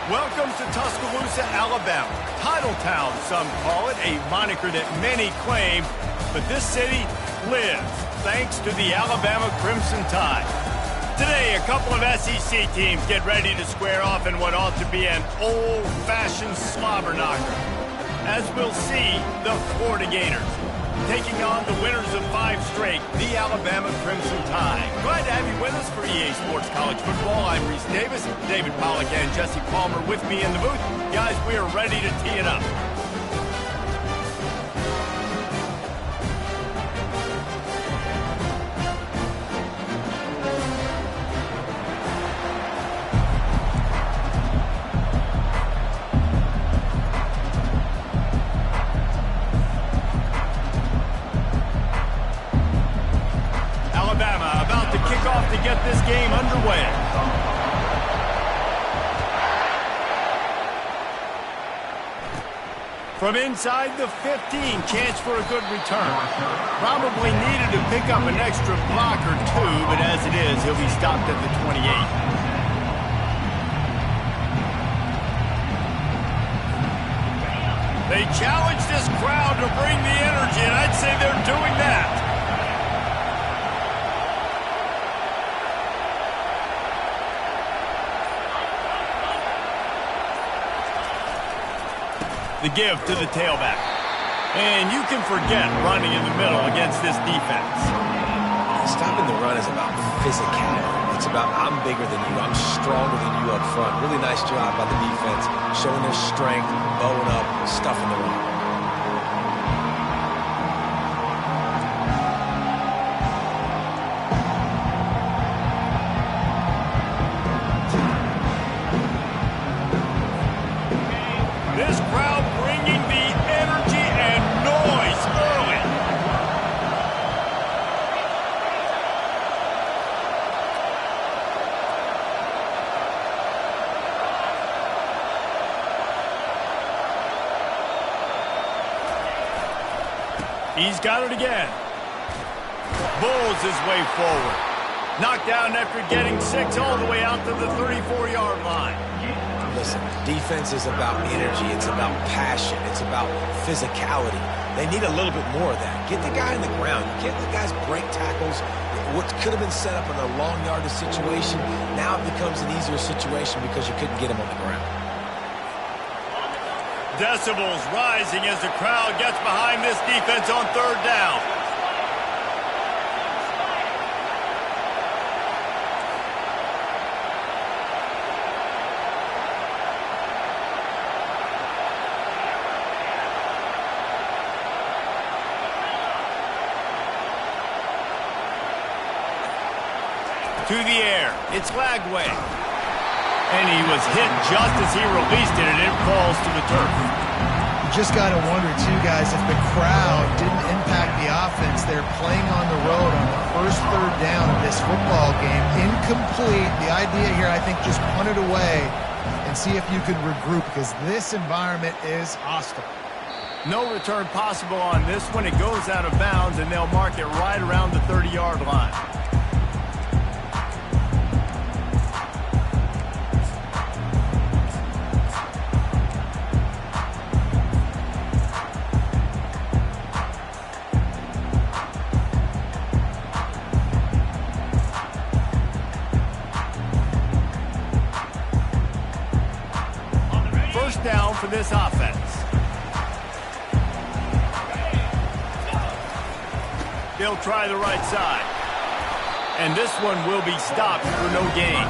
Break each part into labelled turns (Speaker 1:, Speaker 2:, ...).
Speaker 1: Welcome to Tuscaloosa, Alabama. Titletown, some call it, a moniker that many claim, but this city lives thanks to the Alabama Crimson Tide. Today, a couple of SEC teams get ready to square off in what ought to be an old-fashioned slobber knocker. As we'll see, the Florida Gators taking on the winners of 5 straight, the Alabama Crimson Tide. Glad to have you with us for EA Sports College Football. I'm Reese Davis, David Pollack and Jesse Palmer with me in the booth. Guys, we are ready to tee it up. To get this game underway. From inside the 15, chance for a good return. Probably needed to pick up an extra block or two, but as it is, he'll be stopped at the 28. They challenge this crowd to bring the energy, and I'd say they're doing that. The give to the tailback. And you can forget running in the middle against this defense.
Speaker 2: Stopping the run is about physicality. It's about I'm bigger than you, I'm stronger than you up front. Really nice job by the defense, showing their strength, bowing up, stuffing the run.
Speaker 1: This crowd bringing the energy and noise early. He's got it again. Bulls his way forward. Knocked down after getting 6 all the way out to the 34-yard line.
Speaker 2: Listen, defense is about energy. It's about passion. It's about physicality. They need a little bit more of that. Get the guy in the ground. You can't let guys break tackles. What could have been set up in a long yardage situation, now it becomes an easier situation because you couldn't get him on the ground.
Speaker 1: Decibels rising as the crowd gets behind this defense on 3rd down. To the air, it's Lagway. And he was hit just as he released it, and it falls to the turf.
Speaker 3: You just got to wonder, too, guys, if the crowd didn't impact the offense. They're playing on the road on the first 3rd down of this football game. Incomplete. The idea here, I think, just punt it away and see if you can regroup, because this environment is hostile.
Speaker 1: No return possible on this one. It goes out of bounds, and they'll mark it right around the 30-yard line. First down for this offense. They'll try the right side. And this one will be stopped for no gain.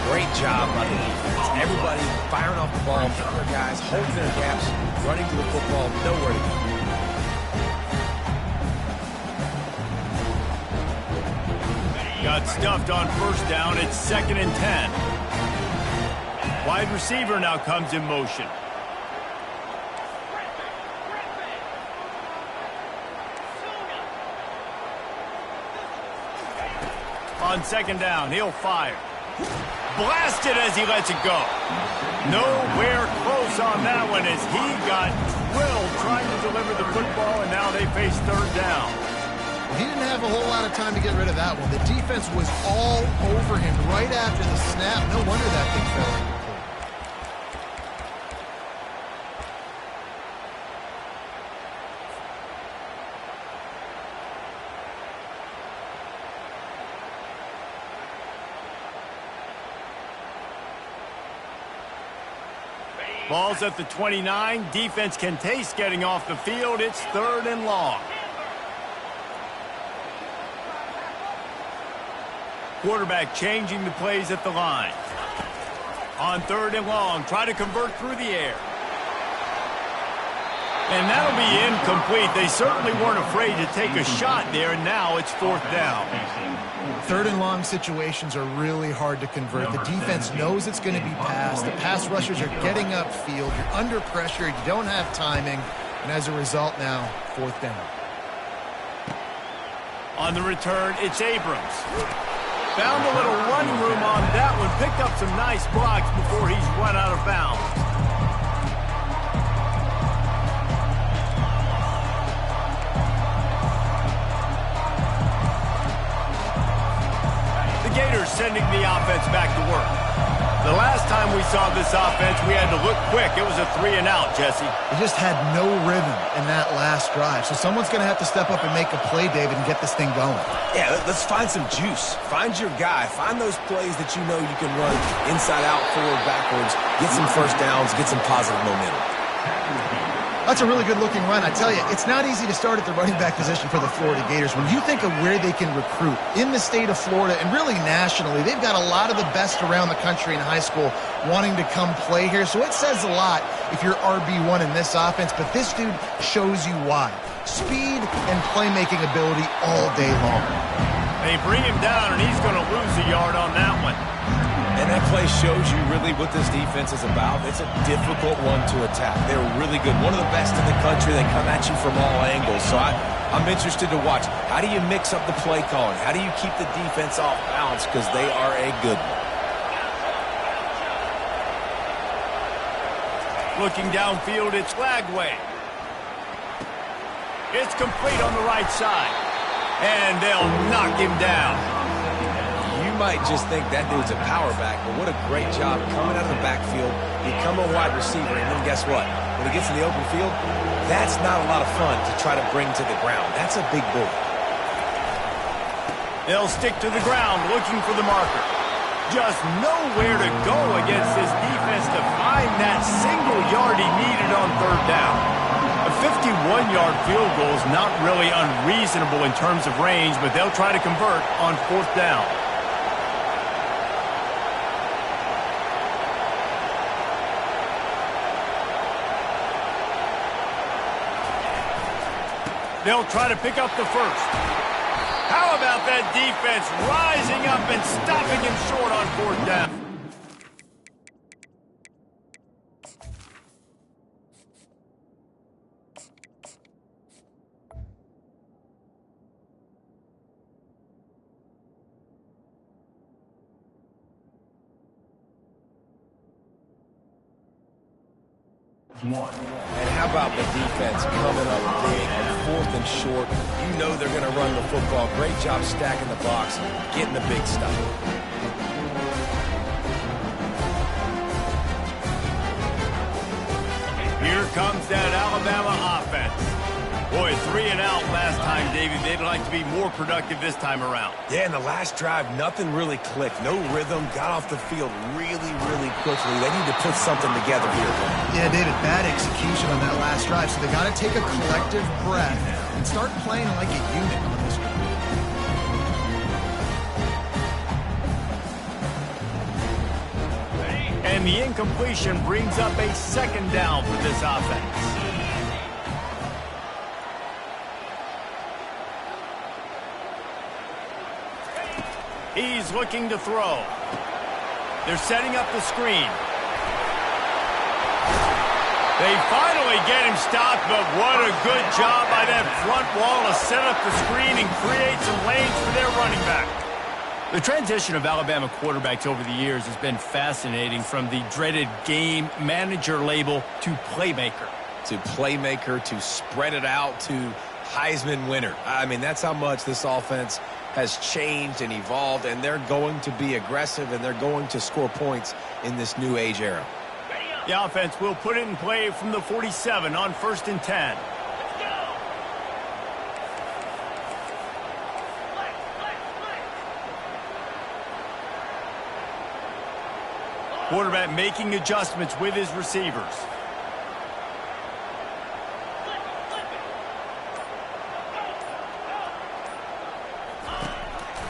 Speaker 2: Great job by the defense. Everybody firing off the ball, hitting their guys, holding their gaps, running to the football, nowhere to go.
Speaker 1: Got stuffed on first down. It's 2nd and 10. Wide receiver now comes in motion. On 2nd down, he'll fire. Blasted as he lets it go. Nowhere close on that one as he got drilled trying to deliver the football, and now they face 3rd down.
Speaker 3: He didn't have a whole lot of time to get rid of that one. The defense was all over him right after the snap. No wonder that thing fell.
Speaker 1: Ball's at the 29. Defense can taste getting off the field. It's 3rd and long. Quarterback changing the plays at the line. On 3rd and long, try to convert through the air. And that'll be incomplete. They certainly weren't afraid to take a shot there, and now it's 4th down.
Speaker 3: 3rd and long situations are really hard to convert. The defense knows it's going to be passed. The pass rushers are getting upfield. You're under pressure. You don't have timing. And as a result now, 4th down.
Speaker 1: On the return, it's Abrams. Found a little running room on that one. Picked up some nice blocks before he's run out of bounds. Gators sending the offense back to work. The last time we saw this offense, we had to look quick. It was a 3-and-out, Jesse.
Speaker 3: They just had no rhythm in that last drive. So someone's going to have to step up and make a play, David, and get this thing going.
Speaker 2: Yeah, let's find some juice. Find your guy. Find those plays that you know you can run inside out, forward, backwards. Get some first downs. Get some positive momentum.
Speaker 3: That's a really good-looking run. I tell you, it's not easy to start at the running back position for the Florida Gators. When you think of where they can recruit in the state of Florida and really nationally, they've got a lot of the best around the country in high school wanting to come play here. So it says a lot if you're RB1 in this offense, but this dude shows you why. Speed and playmaking ability all day long.
Speaker 1: They bring him down, and he's going to lose a yard on that one.
Speaker 2: And that play shows you really what this defense is about. It's a difficult one to attack. They're really good. One of the best in the country. They come at you from all angles. So I'm interested to watch. How do you mix up the play calling? How do you keep the defense off balance? Because they are a good one.
Speaker 1: Looking downfield, it's Lagway. It's complete on the right side. And they'll knock him down.
Speaker 2: You might just think that dude's a power back, but what a great job coming out of the backfield, become a wide receiver, and then guess what? When he gets in the open field, that's not a lot of fun to try to bring to the ground. That's a big bully.
Speaker 1: They'll stick to the ground looking for the marker. Just nowhere to go against this defense to find that single yard he needed on 3rd down. A 51-yard field goal is not really unreasonable in terms of range, but they'll try to convert on 4th down. They'll try to pick up the first. How about that defense rising up and stopping him short on 4th down?
Speaker 2: And how about the defense coming up big on 4th and short? You know they're going to run the football. Great job stacking the box, getting the big stuff.
Speaker 1: Here comes that Alabama offense. Boy, 3-and-out last time, David. They'd like to be more productive this time around.
Speaker 2: Yeah, in the last drive, nothing really clicked. No rhythm, got off the field really, really quickly. They need to put something together here.
Speaker 3: Yeah, David, bad execution on that last drive. So they got to take a collective breath and start playing like a unit on this one.
Speaker 1: And the incompletion brings up a 2nd down for this offense. He's looking to throw. They're setting up the screen. They finally get him stopped, but what a good job by that front wall to set up the screen and create some lanes for their running back. The transition of Alabama quarterbacks over the years has been fascinating, from the dreaded game manager label to playmaker.
Speaker 2: To playmaker, to spread it out, to Heisman winner. I mean, that's how much this offense has changed and evolved, and they're going to be aggressive, and they're going to score points in this new age era.
Speaker 1: The offense will put it in play from the 47 on 1st and 10. Quarterback making adjustments with his receivers.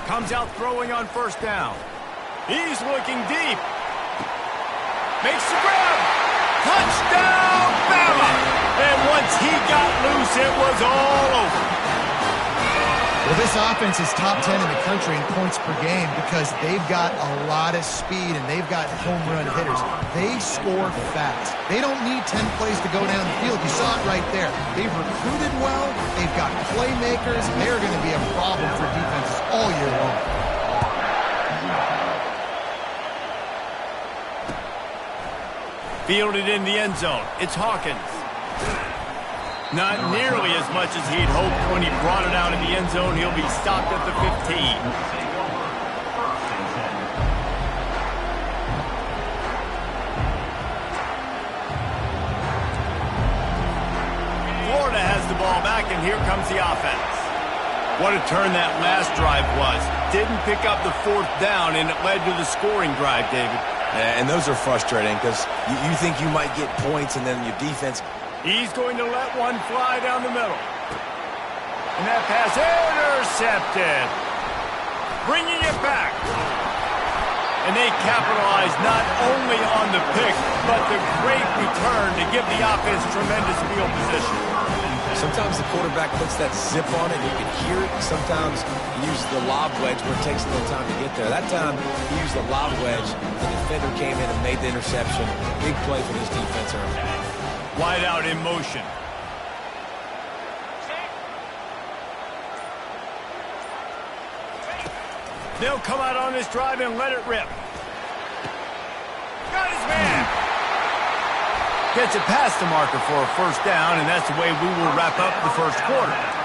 Speaker 1: Comes out throwing on first down. He's looking deep. Makes the grab. Touchdown, Bama! And once he got loose, it was all over.
Speaker 3: Well, this offense is top 10 in the country in points per game because they've got a lot of speed and they've got home run hitters. They score fast. They don't need 10 plays to go down the field. You saw it right there. They've recruited well. They've got playmakers. They're going to be a problem for defenses all year long.
Speaker 1: Fielded in the end zone. It's Hawkins. Not nearly as much as he'd hoped when he brought it out in the end zone. He'll be stopped at the 15. Florida has the ball back, and here comes the offense. What a turn that last drive was. Didn't pick up the fourth down, and it led to the scoring drive, David.
Speaker 2: Yeah, and those are frustrating because you think you might get points, and then your defense...
Speaker 1: He's going to let one fly down the middle. And that pass intercepted. Bringing it back. And they capitalize not only on the pick, but the great return to give the offense tremendous field position.
Speaker 2: Sometimes the quarterback puts that zip on it, and you can hear it. Sometimes he uses the lob wedge where it takes a little time to get there. That time, he used the lob wedge. The defender came in and made the interception. Big play for this defense early.
Speaker 1: Wide out in motion. They'll come out on this drive and let it rip. Got his man. Gets it past the marker for a first down, and that's the way we will wrap up the first quarter.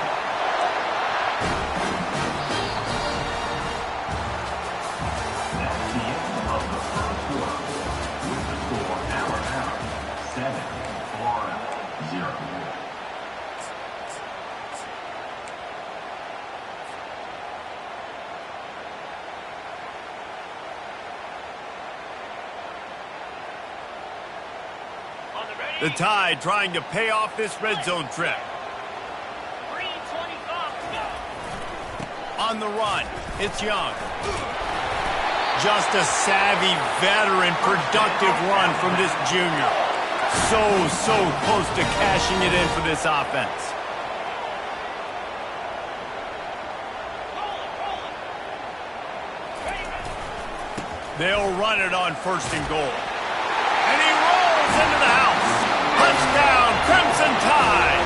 Speaker 1: The Tide trying to pay off this red zone trip. On the run, it's Young. Just a savvy, veteran, productive run from this junior. So close to cashing it in for this offense. They'll run it on first and goal. And he rolls into the house. Touchdown, Crimson Tide!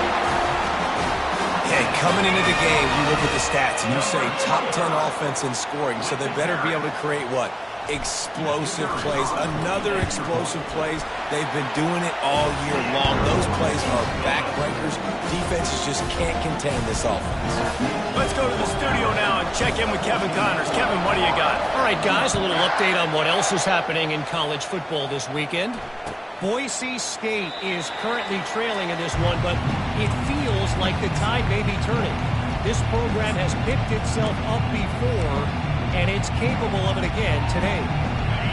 Speaker 2: Hey, coming into the game, you look at the stats and you say top 10 offense in scoring, so they better be able to create what? Explosive plays. Another explosive plays. They've been doing it all year long. Those plays are backbreakers. Defenses just can't contain this offense.
Speaker 1: Let's go to the studio now and check in with Kevin Connors. Kevin, what do you got?
Speaker 4: All right, guys, a little update on what else is happening in college football this weekend. Boise State is currently trailing in this one, but it feels like the tide may be turning. This program has picked itself up before, and it's capable of it again today.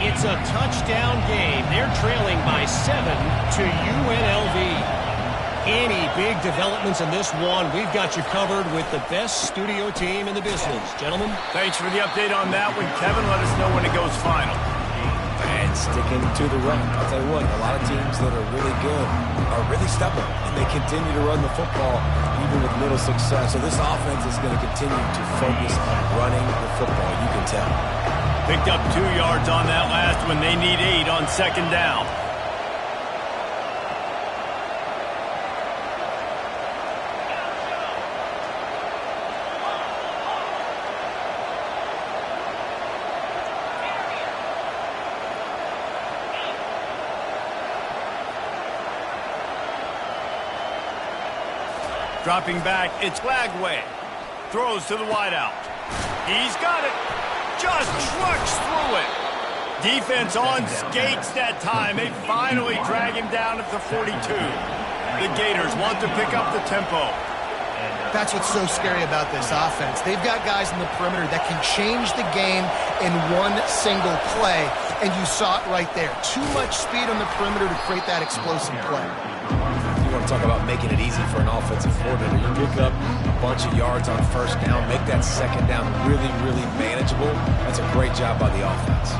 Speaker 4: It's a touchdown game. They're trailing by 7 to UNLV. Any big developments in this one, we've got you covered with the best studio team in the business. Gentlemen?
Speaker 1: Thanks for the update on that one, Kevin. Let us know when it goes final.
Speaker 2: And sticking to the run. I'll tell you what, a lot of teams that are really good are really stubborn, and they continue to run the football even with little success. So this offense is going to continue to focus on running the football, you can tell.
Speaker 1: Picked up 2 yards on that last one. They need 8 on second down. Dropping back, it's Lagway. Throws to the wideout. He's got it. Just trucks through it. Defense on skates that time. They finally drag him down at the 42. The Gators want to pick up the tempo.
Speaker 3: That's what's so scary about this offense. They've got guys in the perimeter that can change the game in one single play. and you saw it right there. Too much speed on the perimeter to create that explosive play.
Speaker 2: You want to talk about making it easy for an offensive coordinator. You pick up a bunch of yards on first down, make that second down really, really manageable. That's a great job by the offense.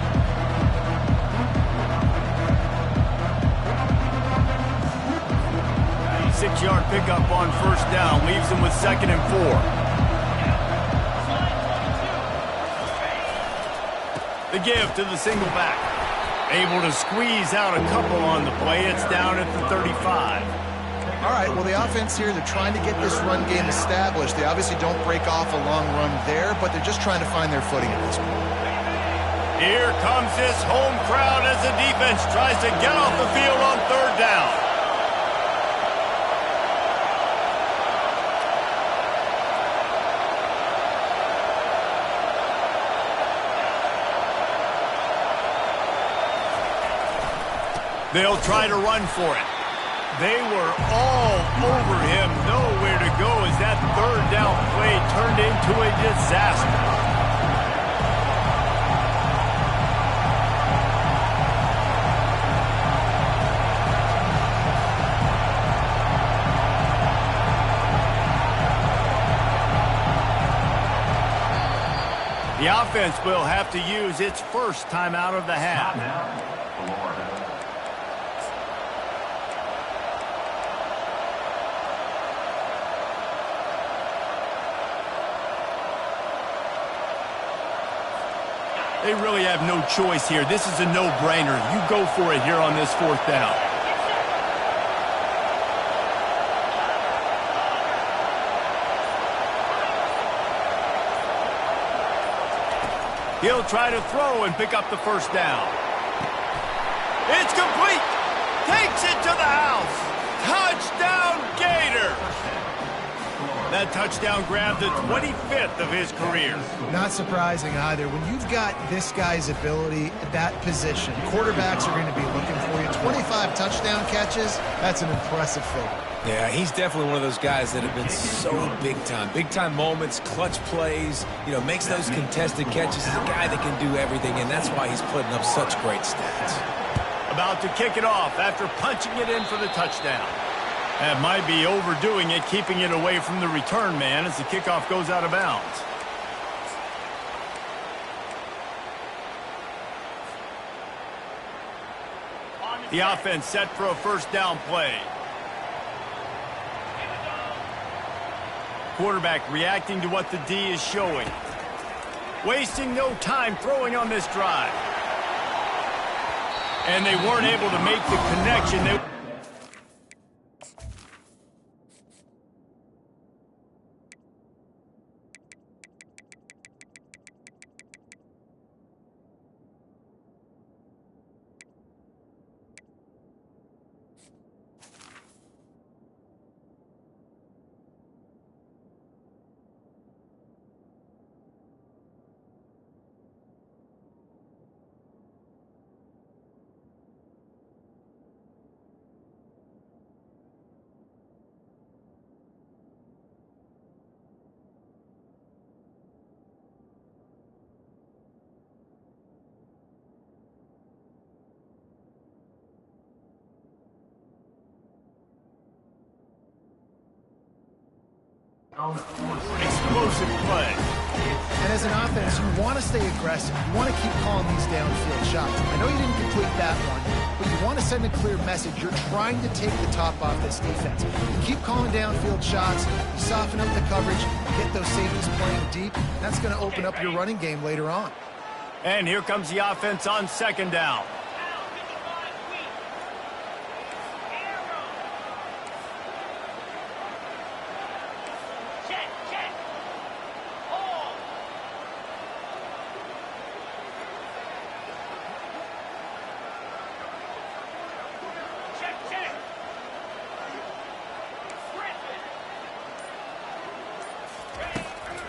Speaker 1: 6-yard pickup on first down leaves them with 2nd and 4. The give to the single back. Able to squeeze out a couple on the play. It's down at the 35.
Speaker 3: All right, well, the offense here, they're trying to get this run game established. They obviously don't break off a long run there, but they're just trying to find their footing at this point.
Speaker 1: Here comes this home crowd as the defense tries to get off the field on 3rd down. They'll try to run for it. They were all over him, nowhere to go as that 3rd down play turned into a disaster. The offense will have to use its first timeout of the half. They really have no choice here. This is a no-brainer. You go for it here on this 4th down. He'll try to throw and pick up the first down. It's complete. Takes it to the house. Touchdown, Gator. That touchdown grabbed the 25th of his career.
Speaker 3: Not surprising either. When you've got this guy's ability at that position, quarterbacks are going to be looking for you. 25 touchdown catches, that's an impressive figure.
Speaker 2: Yeah, he's definitely one of those guys that have been so big time. Big time moments, clutch plays, makes those contested catches. He's a guy that can do everything, and that's why he's putting up such great stats.
Speaker 1: About to kick it off after punching it in for the touchdown. That might be overdoing it, keeping it away from the return man as the kickoff goes out of bounds. The offense set for a first down play. Quarterback reacting to what the D is showing. Wasting no time throwing on this drive. And they weren't able to make the connection. Explosive play.
Speaker 3: And as an offense, you want to stay aggressive. You want to keep calling these downfield shots. I know you didn't complete that one, but you want to send a clear message. You're trying to take the top off this defense. You keep calling downfield shots, you soften up the coverage, you get those safeties playing deep. That's going to open up your running game later on.
Speaker 1: And here comes the offense on 2nd down.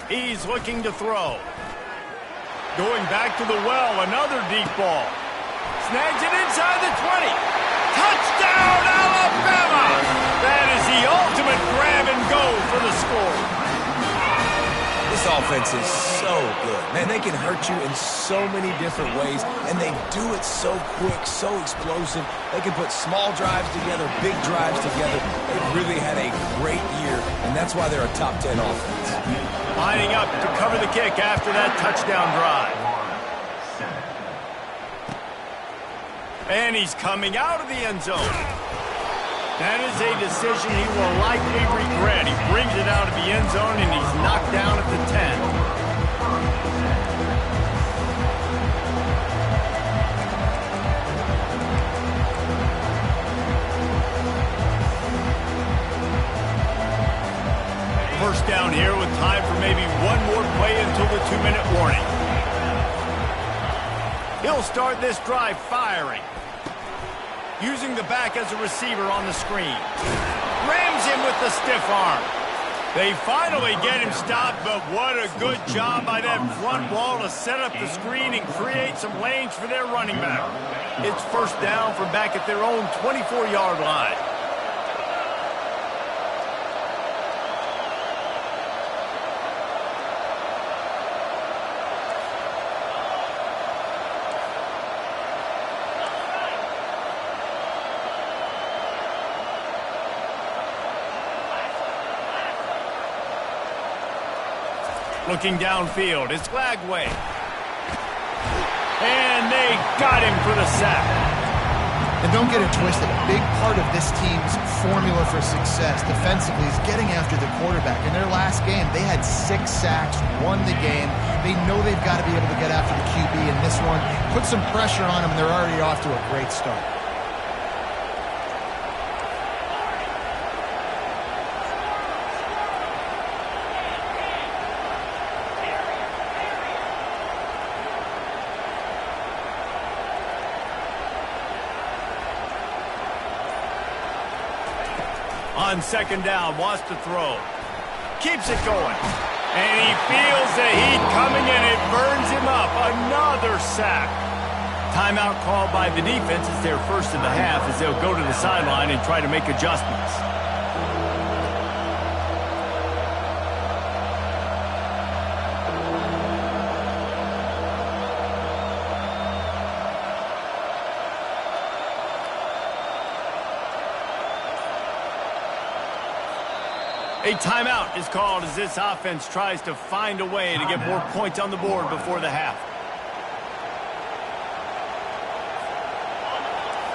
Speaker 1: He's looking to throw. Going back to the well, another deep ball. Snags it inside the 20. Touchdown, Alabama! That is the ultimate grab and go for the score.
Speaker 2: This This offense is so good. Man, they can hurt you in so many different ways, and they do it so quick, so explosive. They can put small drives together, big drives together. They've really had a great year, and that's why they're a top 10 offense.
Speaker 1: Lining up to cover the kick after that touchdown drive. And he's coming out of the end zone. That is a decision he will likely regret. He brings it out of the end zone, and he's knocked down at the 10. First down here with time for maybe one more play until the 2-minute warning. He'll start this drive firing. Using the back as a receiver on the screen. Rams him with the stiff arm. They finally get him stopped, but what a good job by that front wall to set up the screen and create some lanes for their running back. It's first down from back at their own 24-yard line. Looking downfield, it's Glagway. And they got him for the sack.
Speaker 3: And don't get it twisted. A big part of this team's formula for success defensively is getting after the quarterback. In their last game, they had 6 sacks, won the game. They know they've got to be able to get after the QB in this one. Put some pressure on them, and they're already off to a great start.
Speaker 1: On second down, wants to throw. Keeps it going. And he feels the heat coming and it burns him up. Another sack. Timeout called by the defense. It's their first of the half as they'll go to the sideline and try to make adjustments. A timeout is called as this offense tries to find a way to get more points on the board before the half.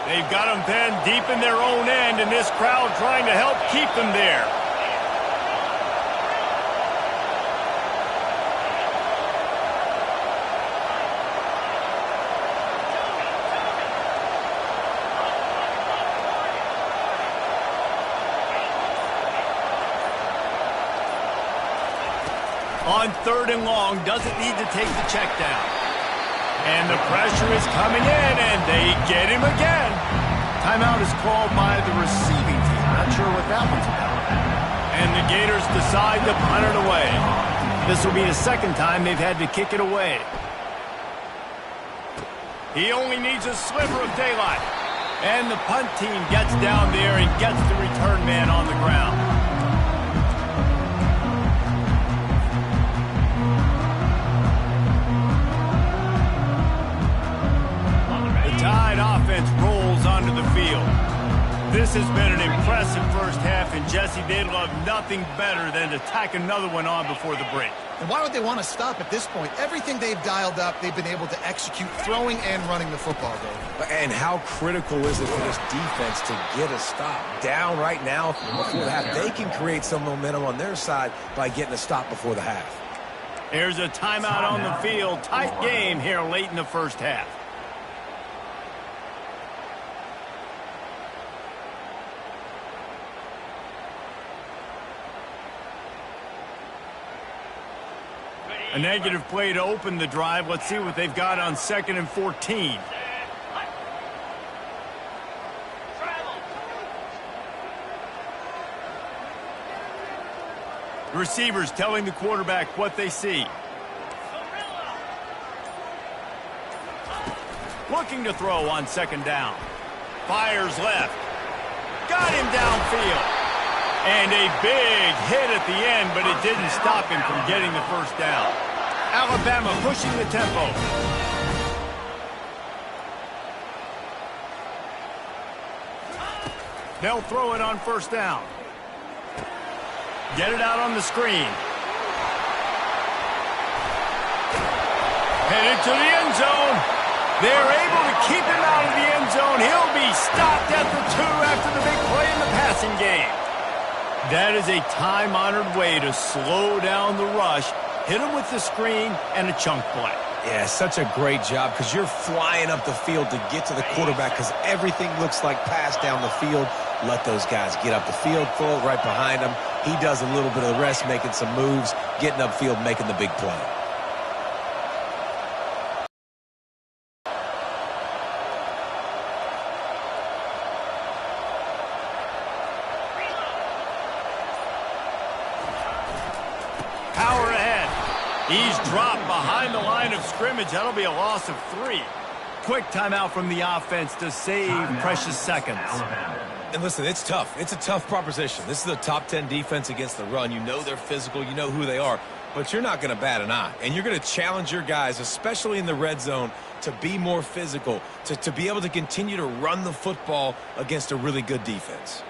Speaker 1: They've got them pinned deep in their own end, and this crowd trying to help keep them there. On third and long, doesn't need to take the check down. And the pressure is coming in, and they get him again. Timeout is called by the receiving team. Not sure what that one's about. And the Gators decide to punt it away. This will be the second time they've had to kick it away. He only needs a sliver of daylight. And the punt team gets down there and gets the return man on the ground. Tide offense rolls onto the field. This has been an impressive first half, and Jesse, they'd love nothing better than to tack another one on before the break.
Speaker 3: And why would they want to stop at this point? Everything they've dialed up, they've been able to execute throwing and running the football game.
Speaker 2: And how critical is it for this defense to get a stop? Down right now before the half. They can create some momentum on their side by getting a stop before the half.
Speaker 1: There's a timeout on the field. Tight game here late in the first half. A negative play to open the drive. Let's see what they've got on 2nd and 14. The receivers telling the quarterback what they see. Looking to throw on 2nd down. Fires left. Got him downfield. And a big hit at the end, but it didn't stop him from getting the first down. Alabama pushing the tempo. They'll throw it on first down. Get it out on the screen. Headed to the end zone. They're able to keep him out of the end zone. He'll be stopped at the 2 after the big play in the passing game. That is a time-honored way to slow down the rush, hit him with the screen, and a chunk play.
Speaker 2: Yeah, such a great job because you're flying up the field to get to the quarterback because everything looks like pass down the field. Let those guys get up the field, throw it right behind him. He does a little bit of the rest, making some moves, getting upfield, making the big play.
Speaker 1: Power ahead. He's dropped behind the line of scrimmage. That'll be a loss of 3. Quick timeout from the offense to save precious seconds.
Speaker 2: And listen, it's tough. It's a tough proposition. This is a top 10 defense against the run. You know they're physical. You know who they are. But you're not going to bat an eye. And you're going to challenge your guys, especially in the red zone, to be more physical, to be able to continue to run the football against a really good defense.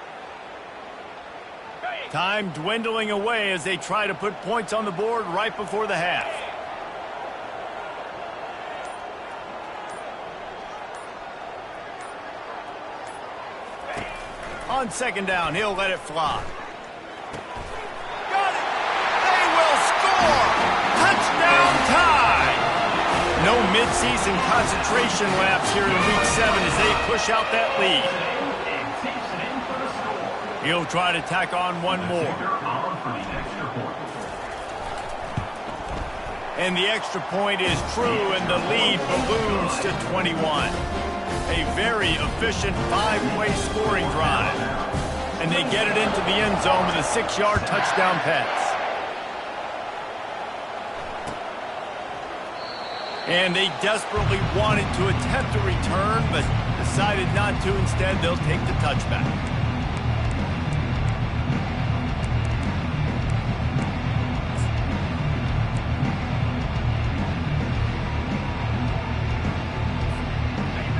Speaker 1: Time dwindling away as they try to put points on the board right before the half. On second down, he'll let it fly. Got it! They will score! Touchdown tie! No midseason concentration laps here in Week 7 as they push out that lead. He'll try to tack on one more. And the extra point is true, and the lead balloons to 21. A very efficient 5-play scoring drive. And they get it into the end zone with a 6-yard touchdown pass. And they desperately wanted to attempt a return, but decided not to. Instead, they'll take the touchback.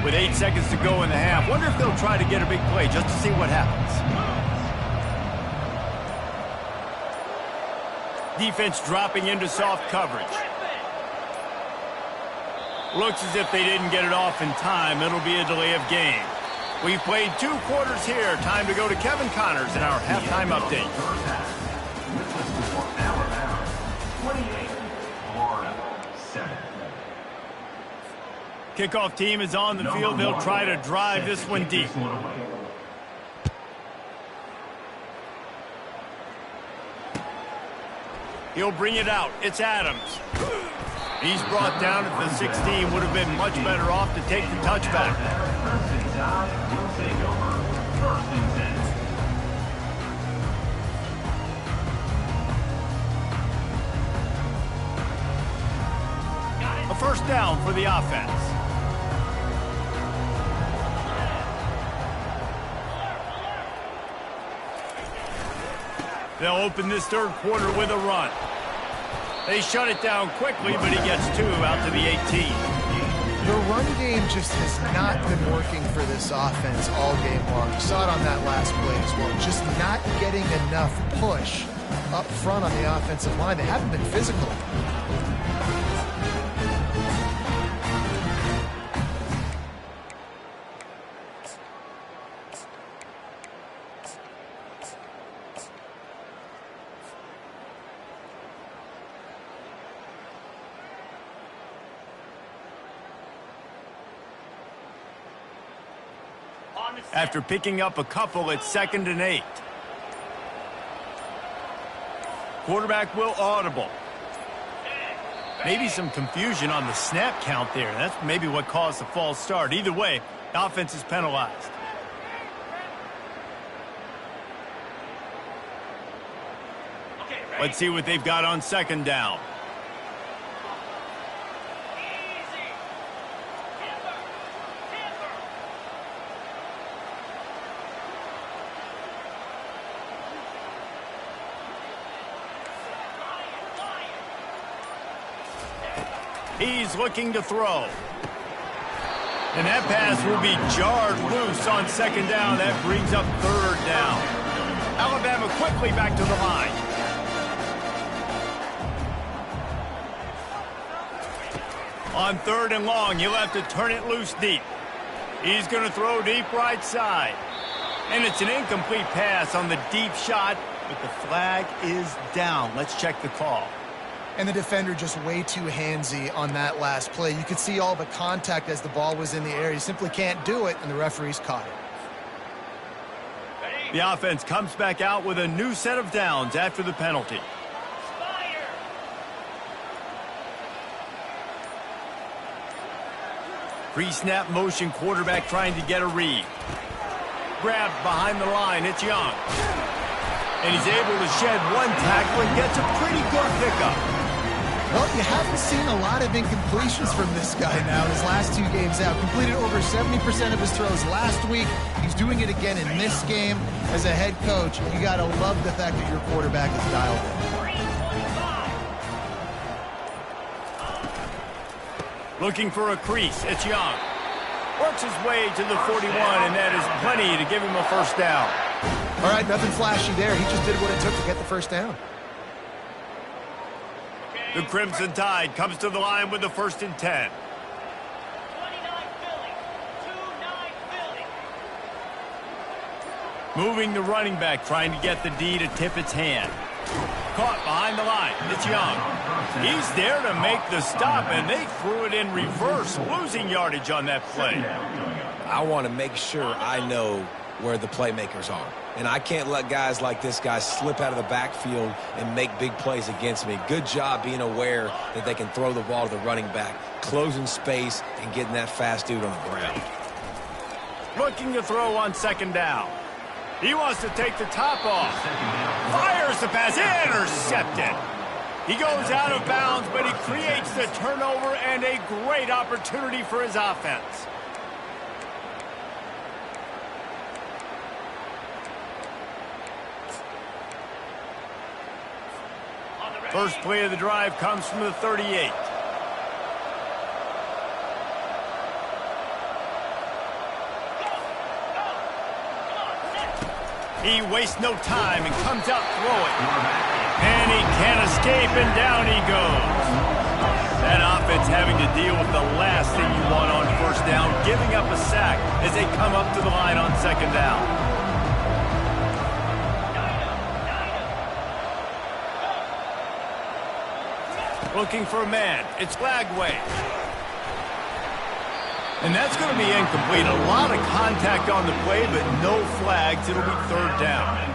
Speaker 1: With 8 seconds to go in the half, wonder if they'll try to get a big play just to see what happens. Defense dropping into soft coverage. Looks as if they didn't get it off in time. It'll be a delay of game. We've played 2 quarters here. Time to go to Kevin Connors in our halftime update. Kickoff team is on the field. They'll try to drive this one deep. He'll bring it out. It's Adams. He's brought down at the 16. Would have been much better off to take the touchback. A first down for the offense. They'll open this third quarter with a run. They shut it down quickly, but he gets 2 out to the 18.
Speaker 3: The run game just has not been working for this offense all game long. You saw it on that last play as well. Just not getting enough push up front on the offensive line. They haven't been physical.
Speaker 1: After picking up a couple at 2nd and 8. Quarterback will audible. Maybe some confusion on the snap count there. That's maybe what caused the false start. Either way, the offense is penalized. Let's see what they've got on 2nd down. He's looking to throw. And that pass will be jarred loose on second down. That brings up third down. Alabama quickly back to the line. On third and long, he'll have to turn it loose deep. He's going to throw deep right side. And it's an incomplete pass on the deep shot, but the flag is down. Let's check the call.
Speaker 3: And the defender just way too handsy on that last play. You could see all the contact as the ball was in the air. You simply can't do it, and the referee's caught it.
Speaker 1: The offense comes back out with a new set of downs after the penalty. Pre-snap motion, quarterback trying to get a read. Grabbed behind the line, it's Young. And he's able to shed one tackle and gets a pretty good pickup.
Speaker 3: Well, you haven't seen a lot of incompletions from this guy now in his last 2 games out. Completed over 70% of his throws last week. He's doing it again in this game. As a head coach, you got to love the fact that your quarterback is dialed in.
Speaker 1: Looking for a crease, it's Young. Works his way to the 41, and that is plenty to give him a first down.
Speaker 3: All right, nothing flashy there. He just did what it took to get the first down.
Speaker 1: The Crimson Tide comes to the line with the 1st and 10. Moving the running back, trying to get the D to tip its hand. Caught behind the line. It's Young. He's there to make the stop, and they threw it in reverse, losing yardage on that play.
Speaker 2: I want to make sure I know where the playmakers are. And I can't let guys like this guy slip out of the backfield and make big plays against me. Good job being aware that they can throw the ball to the running back, closing space, and getting that fast dude on the ground.
Speaker 1: Looking to throw on second down. He wants to take the top off. Fires the pass. Intercepted. He goes out of bounds, but he creates the turnover and a great opportunity for his offense. First play of the drive comes from the 38. He wastes no time and comes out throwing. And he can't escape, and down he goes. That offense having to deal with the last thing you want on first down, giving up a sack as they come up to the line on second down. Looking for a man. It's Flagway. And that's going to be incomplete. A lot of contact on the play, but no flags. It'll be third down.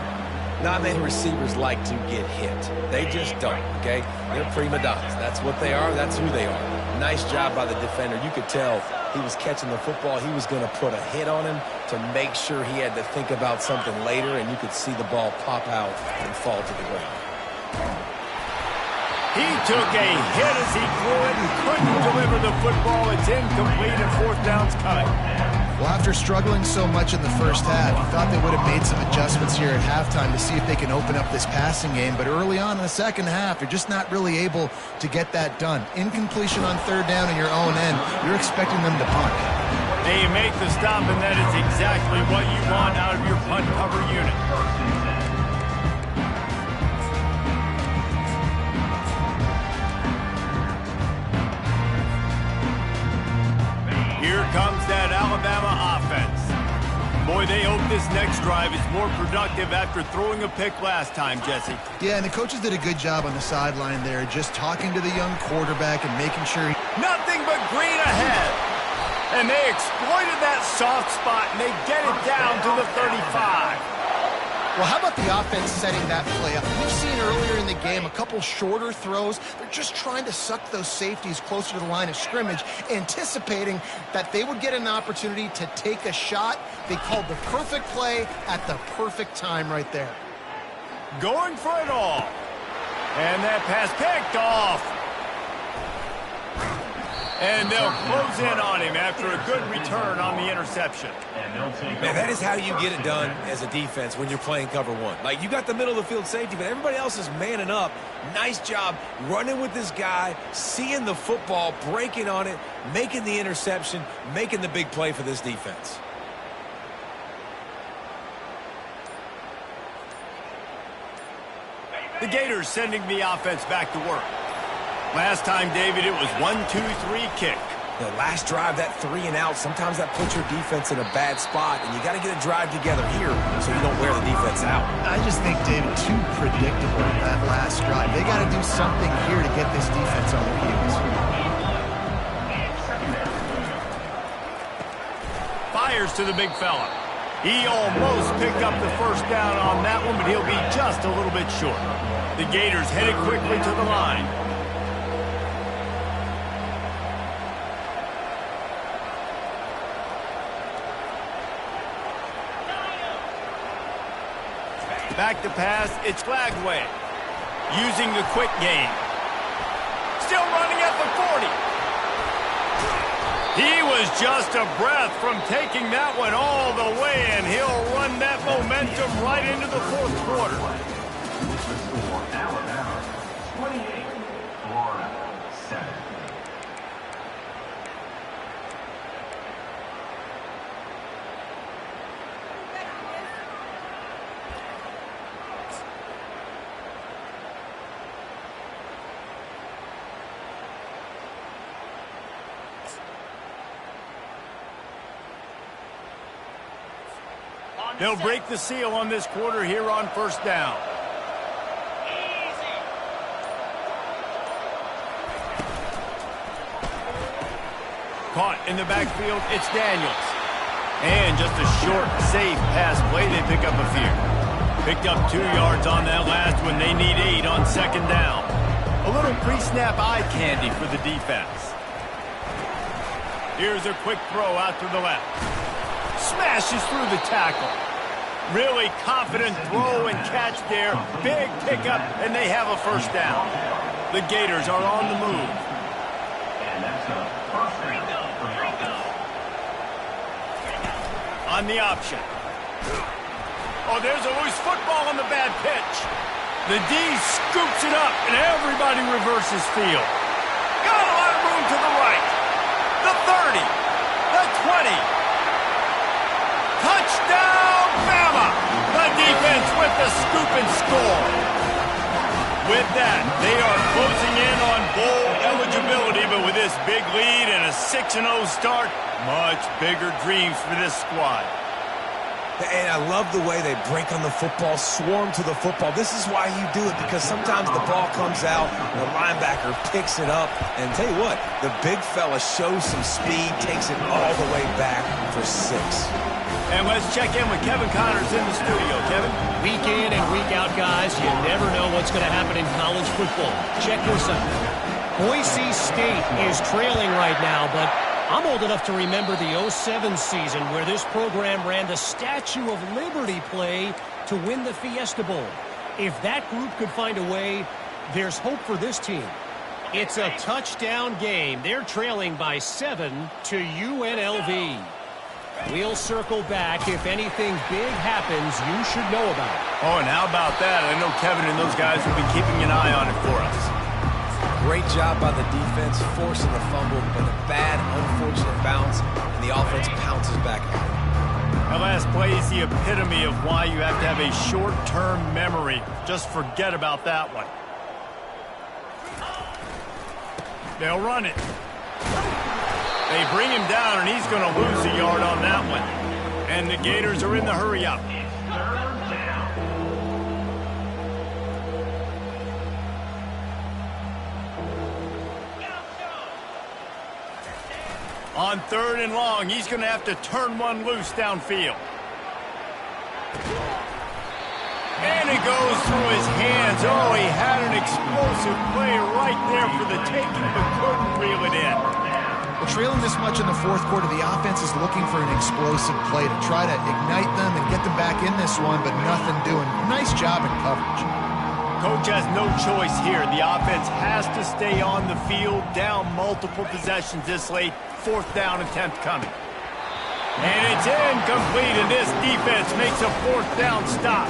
Speaker 2: Not many receivers like to get hit. They just don't, okay? They're prima donnas. That's what they are. That's who they are. Nice job by the defender. You could tell he was catching the football. He was going to put a hit on him to make sure he had to think about something later, and you could see the ball pop out and fall to the ground.
Speaker 1: He took a hit as he threw it and couldn't deliver the football. It's incomplete and fourth down's cut.
Speaker 3: Well, after struggling so much in the first half, you thought they would have made some adjustments here at halftime to see if they can open up this passing game. But early on in the second half, they're just not really able to get that done. Incompletion on third down in your own end, you're expecting them to punt.
Speaker 1: They make the stop, and that is exactly what you want out of your punt cover unit. Here comes that Alabama offense. Boy, they hope this next drive is more productive after throwing a pick last time, Jesse.
Speaker 3: Yeah, and the coaches did a good job on the sideline there, just talking to the young quarterback and making sure
Speaker 1: Nothing but green ahead. And they exploited that soft spot, and they get it down to the 35.
Speaker 3: Well, how about the offense setting that play up? We've seen earlier in the game a couple shorter throws. They're just trying to suck those safeties closer to the line of scrimmage, anticipating that they would get an opportunity to take a shot. They called the perfect play at the perfect time right there.
Speaker 1: Going for it all. And that pass picked off. And they'll close in on him after a good return on the interception.
Speaker 2: Man, that is how you get it done as a defense when you're playing cover one. Like, you got the middle of the field safety, but everybody else is manning up. Nice job running with this guy, seeing the football, breaking on it, making the interception, making the big play for this defense.
Speaker 1: The Gators sending the offense back to work. Last time, David, it was 1-2-3 kick.
Speaker 2: The last drive, that 3 and out, sometimes that puts your defense in a bad spot, and you got to get a drive together here so you don't wear the defense out.
Speaker 3: I just think, David, too predictable that last drive. They got to do something here to get this defense on their heels.
Speaker 1: Fires to the big fella. He almost picked up the first down on that one, but he'll be just a little bit short. The Gators headed quickly to the line. Back to pass, it's Glagway. Using the quick game. Still running at the 40. He was just a breath from taking that one all the way, and he'll run that momentum right into the fourth quarter.
Speaker 5: Alabama, 28, Florida, 7.
Speaker 1: They'll break the seal on this quarter here on first down. Caught in the backfield, it's Daniels. And just a short, safe pass play, they pick up a few. Picked up 2 yards on that last one. They need 8 on second down. A little pre-snap eye candy for the defense. Here's a quick throw out to the left. Smashes through the tackle. Really confident throw and catch there. Big pickup, and they have a first down. The Gators are on the move.
Speaker 5: And that's a first down.
Speaker 1: On the option. Oh, there's a loose football on the bad pitch. The D scoops it up, and everybody reverses field. Got a lot of room to the right. The 30. The 20. Touchdown, Bama! The defense with the scoop and score. With that, they are closing in on bowl eligibility, but with this big lead and a 6-0 start, much bigger dreams for this squad.
Speaker 2: And I love the way they break on the football, swarm to the football. This is why you do it, because sometimes the ball comes out, the linebacker picks it up, and tell you what, the big fella shows some speed, takes it all the way back for 6.
Speaker 1: And let's check in with Kevin Connors in the studio. Kevin?
Speaker 4: Week in and week out, guys, you never know what's going to happen in college football. Check this out. Boise State is trailing right now, but I'm old enough to remember the 07 season where this program ran the Statue of Liberty play to win the Fiesta Bowl. If that group could find a way, there's hope for this team. It's a touchdown game. They're trailing by 7 to UNLV. We'll circle back. If anything big happens, you should know about it.
Speaker 1: Oh, and how about that? I know Kevin and those guys will be keeping an eye on it for us.
Speaker 2: Great job by the defense, forcing the fumble, but a bad, unfortunate bounce, and the offense pounces back on it.
Speaker 1: That last play is the epitome of why you have to have a short-term memory. Just forget about that one. They'll run it. They bring him down, and he's going to lose a yard on that one. And the Gators are in the hurry-up. On 3rd and long, he's going to have to turn one loose downfield. And it goes through his hands. Oh, he had an explosive play right there for the taking, but couldn't reel it in.
Speaker 3: Well, trailing this much in the fourth quarter, the offense is looking for an explosive play to try to ignite them and get them back in this one, but nothing doing. Nice job in coverage.
Speaker 1: Coach has no choice here. The offense has to stay on the field, down multiple possessions this late. 4th down attempt coming. And it's incomplete, and this defense makes a 4th down stop.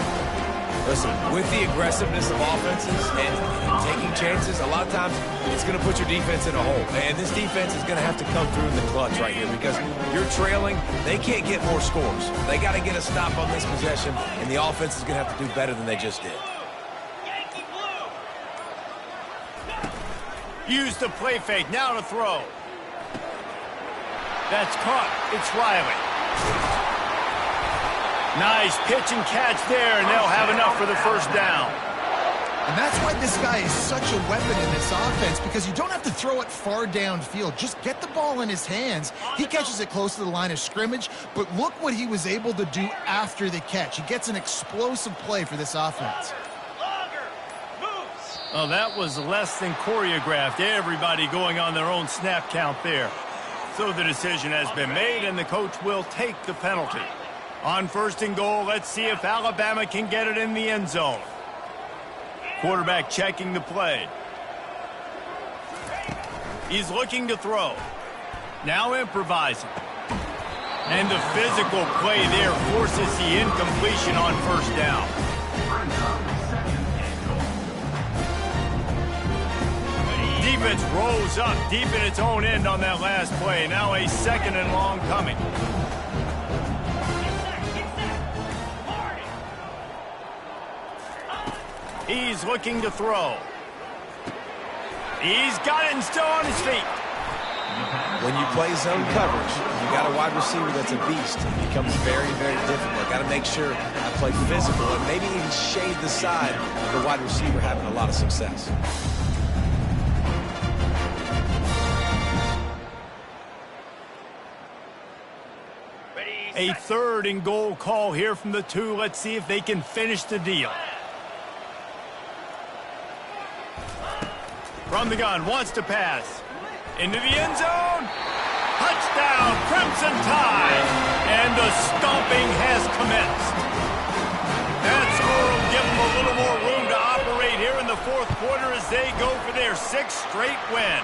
Speaker 2: Listen, with the aggressiveness of offenses and taking chances, a lot of times it's going to put your defense in a hole. And this defense is going to have to come through in the clutch right here because you're trailing. They can't get more scores. They got to get a stop on this possession, and the offense is going to have to do better than they just did.
Speaker 1: Use the play fake, now to throw. That's caught, it's Riley. Nice pitch and catch there, and they'll have enough for the 1st down.
Speaker 3: And that's why this guy is such a weapon in this offense, because you don't have to throw it far downfield. Just get the ball in his hands. He catches it close to the line of scrimmage, but look what he was able to do after the catch. He gets an explosive play for this offense.
Speaker 1: Oh, that was less than choreographed. Everybody going on their own snap count there. So the decision has been made, and the coach will take the penalty. On 1st and goal, let's see if Alabama can get it in the end zone. Quarterback checking the play. He's looking to throw. Now improvising. And the physical play there forces the incompletion on 1st down. Defense rolls up deep in its own end on that last play. Now a 2nd and long coming. He's looking to throw. He's got it and still on his feet.
Speaker 2: When you play zone coverage, you got a wide receiver that's a beast. It becomes very, very difficult. Got to make sure I play physical and maybe even shade the side of the wide receiver having a lot of success.
Speaker 1: A 3rd and goal call here from the 2. Let's see if they can finish the deal. From the gun, wants to pass. Into the end zone. Touchdown, Crimson Tide. And the stomping has commenced. That score will give them a little more room to operate here in the 4th quarter as they go for their 6th straight win.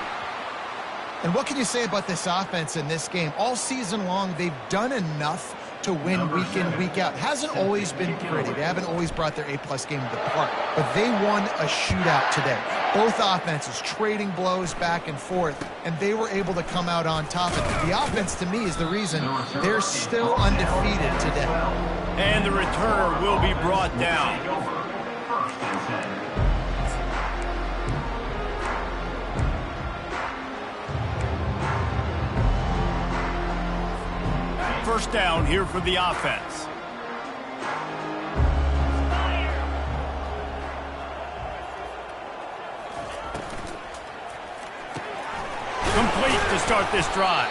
Speaker 3: And what can you say about this offense in this game? All season long, they've done enough to win week in, week out. Hasn't always been pretty. They haven't always brought their A-plus game to the park. But they won a shootout today. Both offenses trading blows back and forth, and they were able to come out on top. And the offense, to me, is the reason they're still undefeated today.
Speaker 1: And the returner will be brought down. First down here for the offense. Complete to start this drive.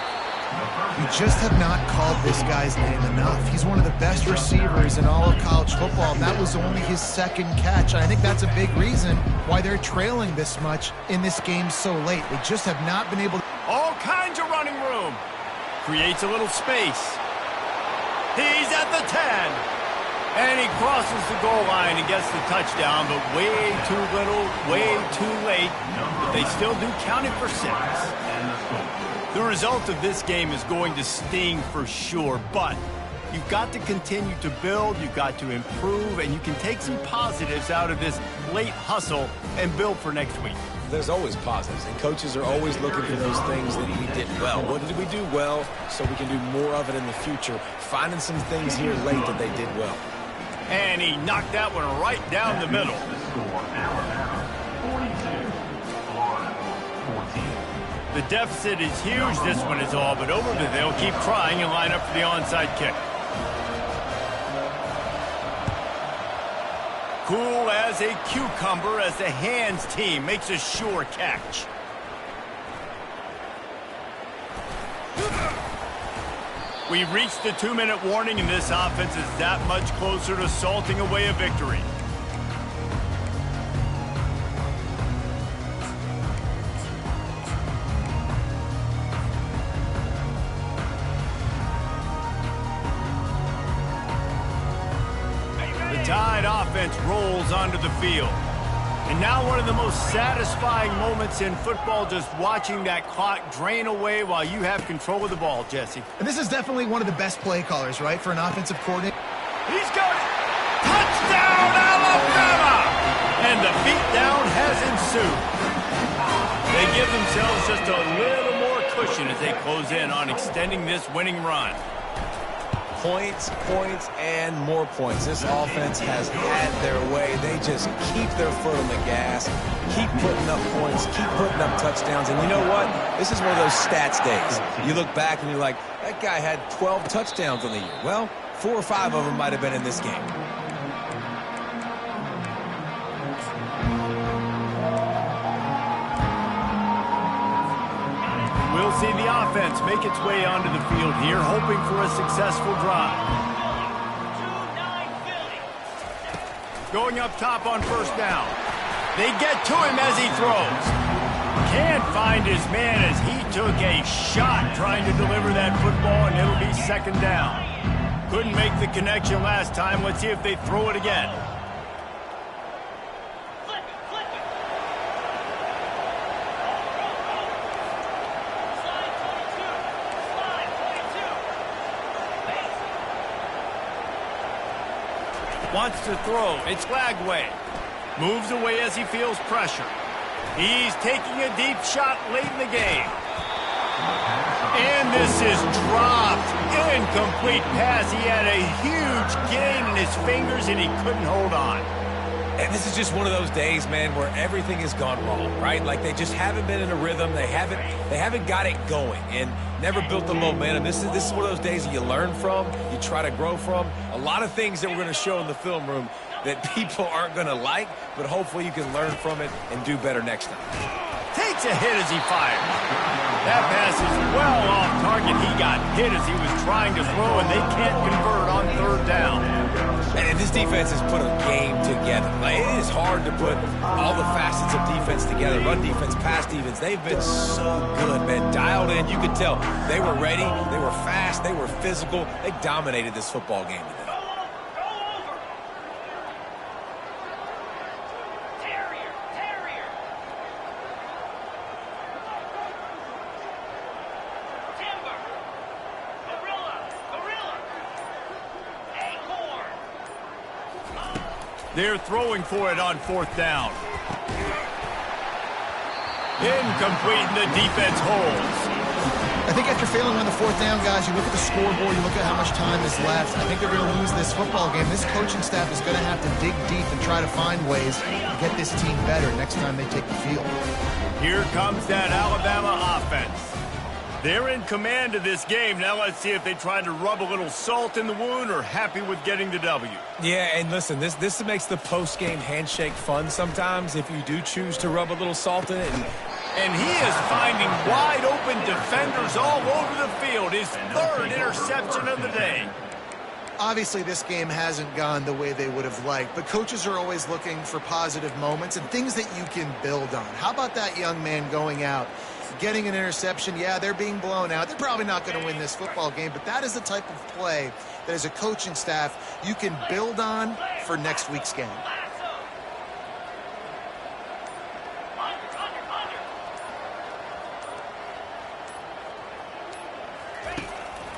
Speaker 3: You just have not called this guy's name enough. He's one of the best receivers in all of college football, and that was only his 2nd catch. I think that's a big reason why they're trailing this much in this game so late. They just have not been able to...
Speaker 1: All kinds of running room. Creates a little space. He's at the 10. And he crosses the goal line and gets the touchdown, but way too little, way too late. But they still do count it for 6. The result of this game is going to sting for sure, but you've got to continue to build, you've got to improve, and you can take some positives out of this late hustle and build for next week.
Speaker 2: There's always positives, and coaches are always looking for those things that we did well. What did we do well so we can do more of it in the future? Finding some things here late that they did well.
Speaker 1: And he knocked that one right down the middle. The deficit is huge. This one is all but over, but they'll keep trying and line up for the onside kick. Cool as a cucumber as the hands team makes a sure catch. We've reached the 2-minute warning, and this offense is that much closer to salting away a victory. The Tide offense rolls onto the field. And now one of the most satisfying moments in football, just watching that clock drain away while you have control of the ball, Jesse.
Speaker 3: And this is definitely one of the best play callers, right, for an offensive coordinator.
Speaker 1: He's got it. Touchdown, Alabama! And the beatdown has ensued. They give themselves just a little more cushion as they close in on extending this winning run.
Speaker 2: Points, points, and more points. This offense has had their way. They just keep their foot on the gas, keep putting up points, keep putting up touchdowns. And you know what? This is one of those stats days. You look back and you're like, that guy had 12 touchdowns on the year. Well, 4 or 5 of them might have been in this game.
Speaker 1: We'll see the offense make its way onto the field here, hoping for a successful drive. Going up top on first down. They get to him as he throws. Can't find his man as he took a shot trying to deliver that football, and it'll be second down. Couldn't make the connection last time. Let's see if they throw it again. Wants to throw. It's Lagway. Moves away as he feels pressure. He's taking a deep shot late in the game. And this is dropped. Incomplete pass. He had a huge gain in his fingers and he couldn't hold on.
Speaker 2: And this is just one of those days, man, where everything has gone wrong, right? Like they just haven't been in a rhythm. They haven't got it going and never built the momentum. This is one of those days that you learn from, you try to grow from. A lot of things that we're going to show in the film room that people aren't going to like, but hopefully you can learn from it and do better next time.
Speaker 1: Takes a hit as he fires. That pass is well off target. He got hit as he was trying to throw, and they can't convert on third down.
Speaker 2: And this defense has put a game together. Like, it is hard to put all the facets of defense together. Run defense, pass defense. They've been so good, man. Dialed in. You could tell they were ready. They were fast. They were physical. They dominated this football game today.
Speaker 1: They're throwing for it on fourth down. Incomplete, and the defense holds.
Speaker 3: I think after failing on the fourth down, guys, you look at the scoreboard, you look at how much time is left. I think they're going to lose this football game. This coaching staff is going to have to dig deep and try to find ways to get this team better next time they take the field.
Speaker 1: Here comes that Alabama offense. They're in command of this game. Now let's see if they try to rub a little salt in the wound or happy with getting the W.
Speaker 2: Yeah, and listen, this makes the post-game handshake fun sometimes if you do choose to rub a little salt in it.
Speaker 1: And he is finding wide-open defenders all over the field. His third interception of the day.
Speaker 3: Obviously, this game hasn't gone the way they would have liked, but coaches are always looking for positive moments and things that you can build on. How about that young man going out, getting an interception? Yeah, they're being blown out. They're probably not going to win this football game, but that is the type of play that as a coaching staff you can build on for next week's game.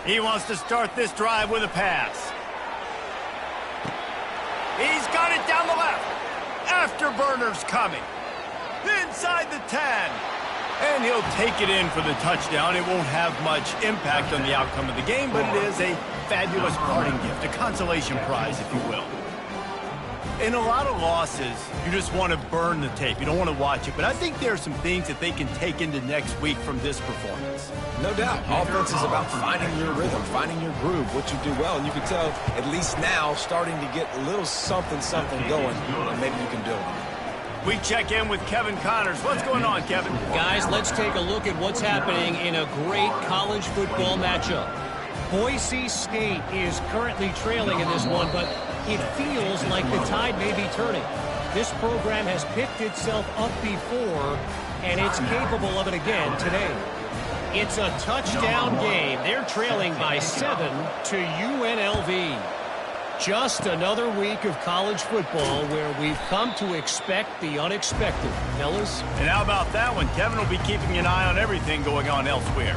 Speaker 1: He wants to start this drive with a pass. He's got it down the left. Afterburner's coming. Inside the 10. And he'll take it in for the touchdown. It won't have much impact on the outcome of the game, but it is a fabulous parting gift, a consolation prize, if you will. In a lot of losses, you just want to burn the tape. You don't want to watch it. But I think there are some things that they can take into next week from this performance.
Speaker 2: No doubt. Offense is about finding your rhythm, finding your groove, what you do well. And you can tell, at least now, starting to get a little something going, and maybe you can build on it.
Speaker 1: We check in with Kevin Connors. What's going on, Kevin?
Speaker 4: Guys, let's take a look at what's happening in a great college football matchup. Boise State is currently trailing in this one, but it feels like the tide may be turning. This program has picked itself up before, and it's capable of it again today. It's a touchdown game. They're trailing by 7 to UNLV. Just another week of college football where we've come to expect the unexpected. Fellas?
Speaker 1: And how about that one? Kevin will be keeping an eye on everything going on elsewhere.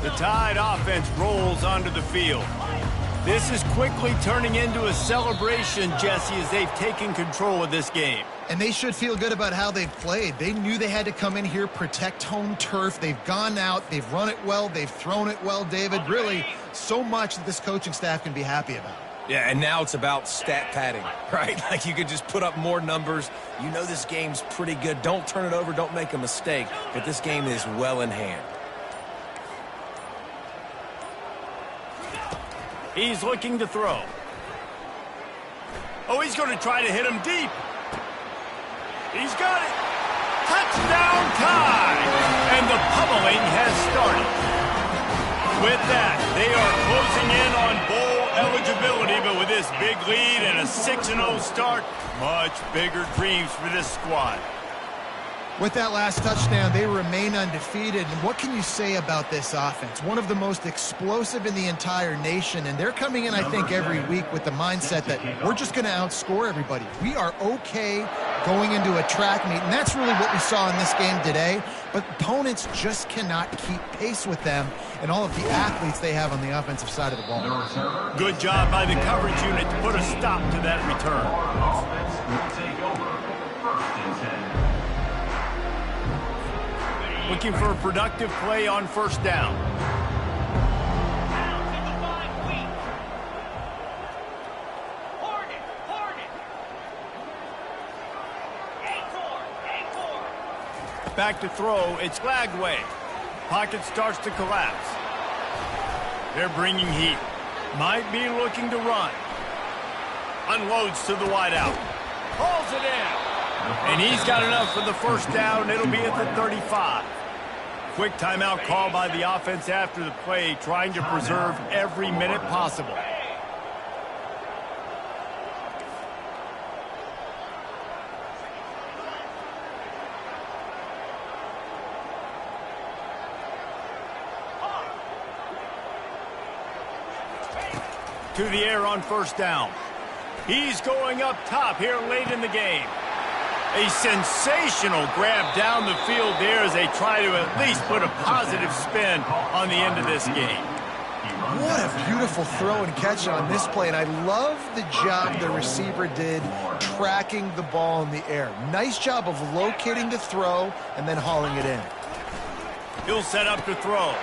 Speaker 1: The Tide offense rolls onto the field. This is quickly turning into a celebration, Jesse, as they've taken control of this game.
Speaker 3: And they should feel good about how they've played. They knew they had to come in here, protect home turf. They've gone out, they've run it well, they've thrown it well, David. Really, so much that this coaching staff can be happy about.
Speaker 2: Yeah, and now it's about stat padding, right? Like you could just put up more numbers. You know this game's pretty good. Don't turn it over, don't make a mistake. But this game is well in hand.
Speaker 1: He's looking to throw. Oh, he's going to try to hit him deep. He's got it. Touchdown Tide. And the pummeling has started. With that, they are closing in on bowl eligibility, but with this big lead and a 6-0 start, much bigger dreams for this squad.
Speaker 3: With that last touchdown, they remain undefeated. And what can you say about this offense? One of the most explosive in the entire nation. And they're coming in, I think, every week with the mindset that we're just going to outscore everybody. We are okay going into a track meet. And that's really what we saw in this game today. But opponents just cannot keep pace with them and all of the athletes they have on the offensive side of the ball.
Speaker 1: Good job by the coverage unit to put a stop to that return.
Speaker 5: Offense will take over. 1st and 10.
Speaker 1: Looking for a productive play on 1st down. Back to throw. It's Lagway. Pocket starts to collapse. They're bringing heat. Might be looking to run. Unloads to the wideout. Hauls it in. And he's got enough for the 1st down. It'll be at the 35. Quick timeout call by the offense after the play, trying to preserve every minute possible. To the air on 1st down. He's going up top here late in the game. A sensational grab down the field there as they try to at least put a positive spin on the end of this game.
Speaker 3: What a beautiful throw and catch on this play. And I love the job the receiver did tracking the ball in the air. Nice job of locating the throw and then hauling it in.
Speaker 1: He'll set up to throw.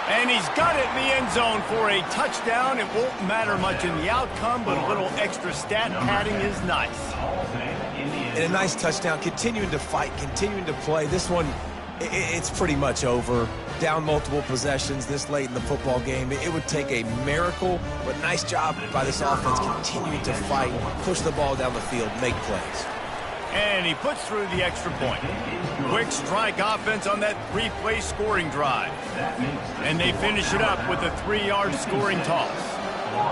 Speaker 1: And he's got it in the end zone for a touchdown. It won't matter much in the outcome, but a little extra stat padding is nice.
Speaker 2: And a nice touchdown, continuing to fight, continuing to play. This one, it's pretty much over. Down multiple possessions this late in the football game. It would take a miracle, but nice job by this offense continuing to fight, push the ball down the field, make plays.
Speaker 1: And he puts through the extra point. Quick strike offense on that 3-play scoring drive. And they finish it up with a 3-yard scoring toss.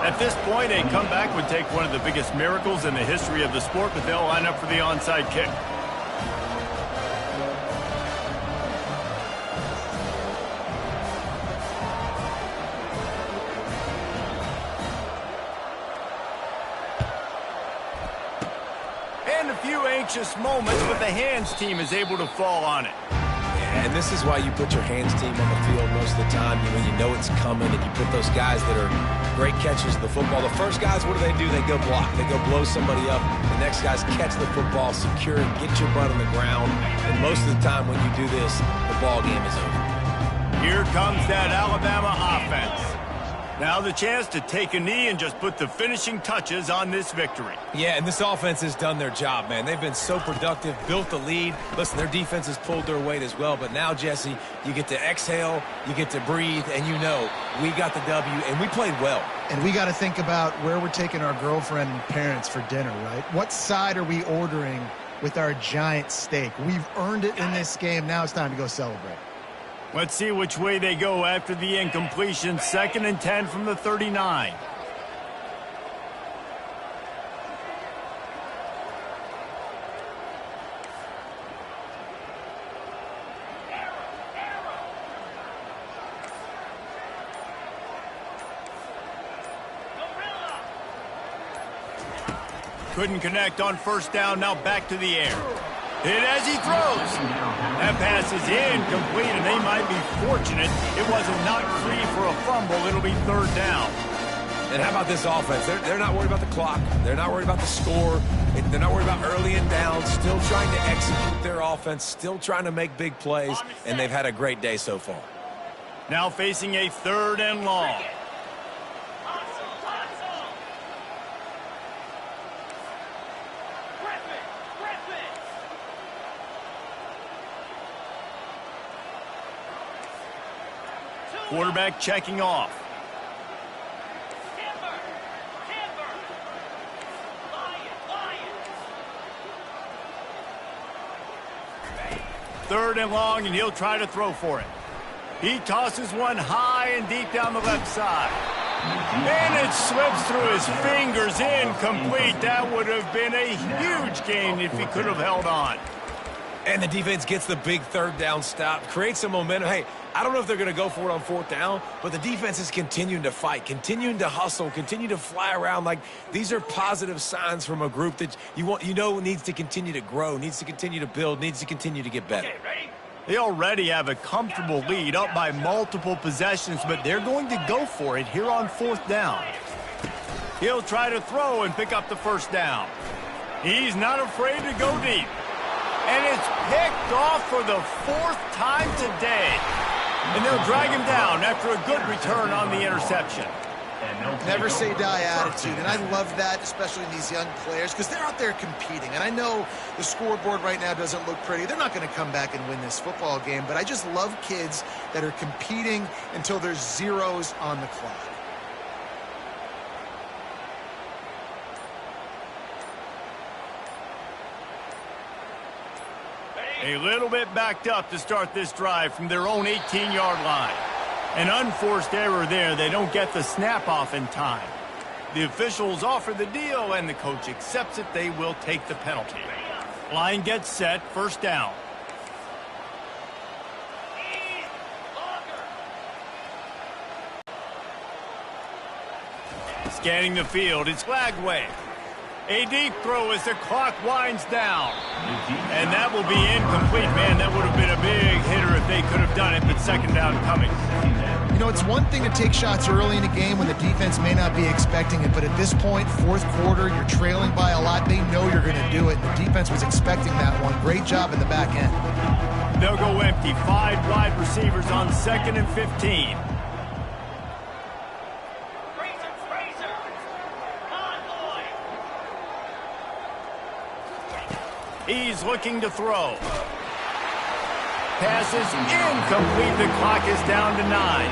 Speaker 1: At this point, a comeback would take one of the biggest miracles in the history of the sport, but they'll line up for the onside kick. And a few anxious moments, but the hands team is able to fall on it.
Speaker 2: And this is why you put your hands team on the field most of the time when you know it's coming, and you put those guys that are great catchers of the football. The first guys, what do? They go block. They go blow somebody up. The next guys catch the football, secure it, get your butt on the ground. And most of the time when you do this, the ball game is over.
Speaker 1: Here comes that Alabama offense. Now the chance to take a knee and just put the finishing touches on this victory.
Speaker 2: Yeah, and this offense has done their job, man. They've been so productive, built the lead. Listen, their defense has pulled their weight as well. But now, Jesse, you get to exhale, you get to breathe, and you know we got the W, and we played well.
Speaker 3: And we got to think about where we're taking our girlfriend and parents for dinner, right? What side are we ordering with our giant steak? We've earned it in this game. Now it's time to go celebrate.
Speaker 1: Let's see which way they go after the incompletion. 2nd and 10 from the 39. Couldn't connect on 1st down. Now back to the air. Hit as he throws. That pass is incomplete, and they might be fortunate it wasn't knocked free for a fumble. It'll be 3rd down.
Speaker 2: And how about this offense? They're not worried about the clock. They're not worried about the score. They're not worried about early and down. Still trying to execute their offense. Still trying to make big plays. And they've had a great day so far.
Speaker 1: Now facing a 3rd and long. Quarterback checking off. Third and long, and he'll try to throw for it. He tosses one high and deep down the left side. And it slips through his fingers, incomplete. That would have been a huge gain if he could have held on.
Speaker 2: And the defense gets the big 3rd down stop, creates some momentum. Hey, I don't know if they're going to go for it on 4th down, but the defense is continuing to fight, continuing to hustle, continue to fly around. Like, these are positive signs from a group that you know needs to continue to grow, needs to continue to build, needs to continue to get better.
Speaker 1: They already have a comfortable lead, up by multiple possessions, but they're going to go for it here on 4th down. He'll try to throw and pick up the 1st down. He's not afraid to go deep. And it's picked off for the 4th time today. And they'll drag him down after a good return on the interception.
Speaker 3: Never say die attitude, and I love that, especially in these young players, because they're out there competing. And I know the scoreboard right now doesn't look pretty. They're not going to come back and win this football game, but I just love kids that are competing until there's zeros on the clock.
Speaker 1: A little bit backed up to start this drive from their own 18-yard line. An unforced error there. They don't get the snap off in time. The officials offer the deal, and the coach accepts it. They will take the penalty. Line gets set. 1st down. Scanning the field. It's Lagway. A deep throw as the clock winds down. And that will be incomplete. Man, that would have been a big hitter if they could have done it, but 2nd down coming.
Speaker 3: You know, it's one thing to take shots early in a game when the defense may not be expecting it, but at this point, 4th quarter, you're trailing by a lot. They know you're going to do it. The defense was expecting that one. Great job in the back end.
Speaker 1: They'll go empty. 5 wide receivers on 2nd and 15. He's looking to throw. Pass is incomplete. The clock is down to 9.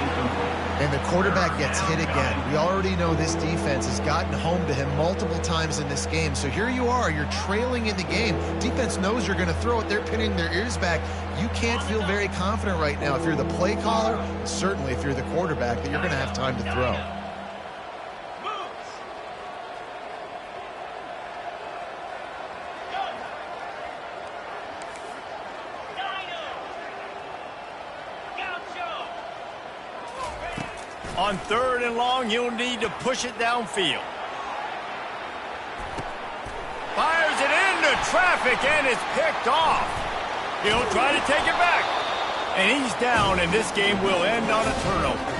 Speaker 3: And the quarterback gets hit again. We already know this defense has gotten home to him multiple times in this game. So here you are. You're trailing in the game. Defense knows you're going to throw it. They're pinning their ears back. You can't feel very confident right now if you're the play caller, certainly if you're the quarterback, that you're going to have time to throw.
Speaker 1: On 3rd and long, you'll need to push it downfield. Fires it into traffic, and it's picked off. He'll try to take it back. And he's down, and this game will end on a turnover.